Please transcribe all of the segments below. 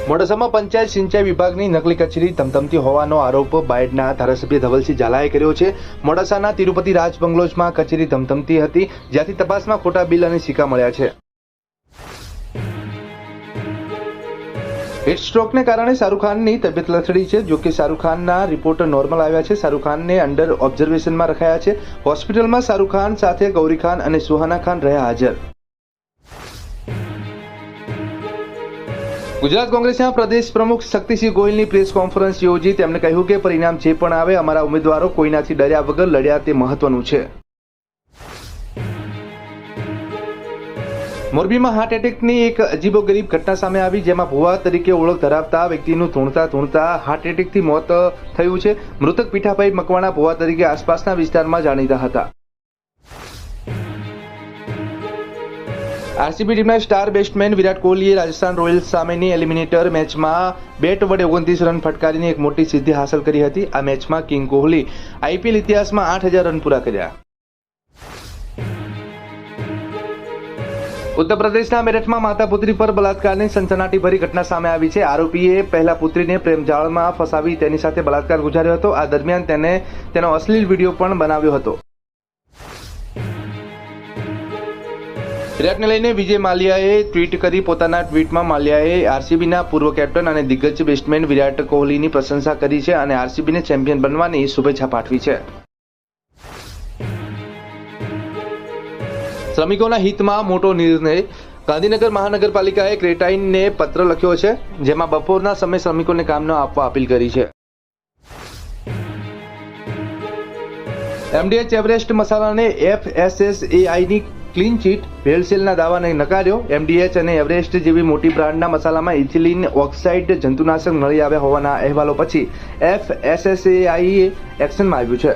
મોડાસામાં પંચાયત સિંચાઈ વિભાગની નકલી કચેરી ધમધમતી હોવાનો આરોપ બાયડના ધારાસભ્ય ધવલસિંહ ઝાલાએ કર્યો છે। મોડાસાના તિરુપતિ રાજ બંગલોઝમાં કચેરી ધમધમતી હતી, જ્યાંથી તપાસમાં ખોટા બિલ અને સિક્કા મળ્યા છે। હીટ સ્ટ્રોકને કારણે શાહરૂખ ખાનની તબિયત લથડી છે। જો કે શાહરૂખ ખાનના રિપોર્ટ નોર્મલ આવ્યા છે। શાહરૂખ ખાનને અંડર ઓબ્ઝર્વેશનમાં રખાયા છે। હોસ્પિટલમાં શાહરૂખ ખાન સાથે ગૌરી ખાન અને સુહાના ખાન રહ્યા હાજર। ગુજરાત કોંગ્રેસના પ્રદેશ પ્રમુખ શક્તિસિંહ ગોહિલની પ્રેસ કોન્ફરન્સ યોજી તેમણે કહ્યું કે પરિણામ જે પણ આવે, અમારા ઉમેદવારો કોઈનાથી ડર્યા વગર લડ્યા તે મહત્વનું છે। મોરબીમાં હાર્ટ એટેકની એક અજીબોગરીબ ઘટના સામે આવી, જેમાં ભુવા તરીકે ઓળખ ધરાવતા વ્યક્તિનું ધૂણતા હાર્ટ એટેકથી મોત થયું છે। મૃતક પીઠાભાઈ મકવાણા ભુવા તરીકે આસપાસના વિસ્તારમાં જાણીતા હતા। આરસીબી ટીમના સ્ટાર બેટ્સમેન વિરાટ કોહલીએ રાજસ્થાન રોયલ્સ સામેની એલિમિનેટર મેચમાં બેટ વડે 29 રન ફટકારીને એક મોટી સિદ્ધિ હાંસલ કરી હતી। આ મેચમાં કિંગ કોહલી આઈપીએલ ઇતિહાસમાં 8000 રન પૂરા કર્યા। ઉત્તર પ્રદેશના મેરઠમાં માતા પુત્રી પર બલાત્કારની સનસનાટીભરી ઘટના સામે આવી છે। આરોપીએ પહેલા પુત્રીને પ્રેમજાળમાં ફસાવી તેની સાથે બલાત્કાર ગુજાર્યો હતો। આ દરમિયાન તેને તેનો અશ્લીલ વિડીયો પણ બનાવ્યો હતો। વિરાટને લઈને વિજય માલ્યાએ ટ્વીટ કરી પોતાના ટ્વીટમાં માલ્યાએ આરસીબીના પૂર્વ કેપ્ટન અને દિગ્ગજ બેટ્સમેન વિરાટ કોહલીની પ્રશંસા કરી છે અને આરસીબીને ચેમ્પિયન બનવાની શુભેચ્છા પાઠવી છે। શ્રમિકોના હિતમાં મોટો નિર્ણય। ગાંધીનગર મહાનગરપાલિકાએ ક્રેટાઇનને પત્ર લખ્યો છે, જેમાં બપોરના સમયે શ્રમિકોને કામ ન આપવા અપીલ કરી છે। એમડીએચ એવરેસ્ટ મસાલાને FSSAIની ક્લીન ચીટ, ભેળસેળના દાવાને નકાર્યો। એમડીએચ અને એવરેસ્ટ જેવી મોટી બ્રાન્ડના મસાલામાં ઇથિલિન ઓક્સાઇડ જંતુનાશક મળી આવ્યા હોવાના અહેવાલો પછી FSSAIએ એક્શનમાં આવ્યું છે।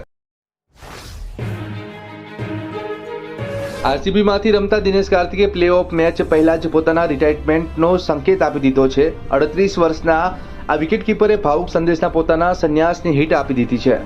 આરસીબીમાંથી રમતા દિનેશ કાર્તિકે પ્લે ઓફ મેચ પહેલા જ પોતાના રિટાયરમેન્ટનો સંકેત આપી દીધો છે। 38 વર્ષના આ વિકેટકીપરે ભાવુક સંદેશના પોતાના સંન્યાસની હિટ આપી દીધી છે।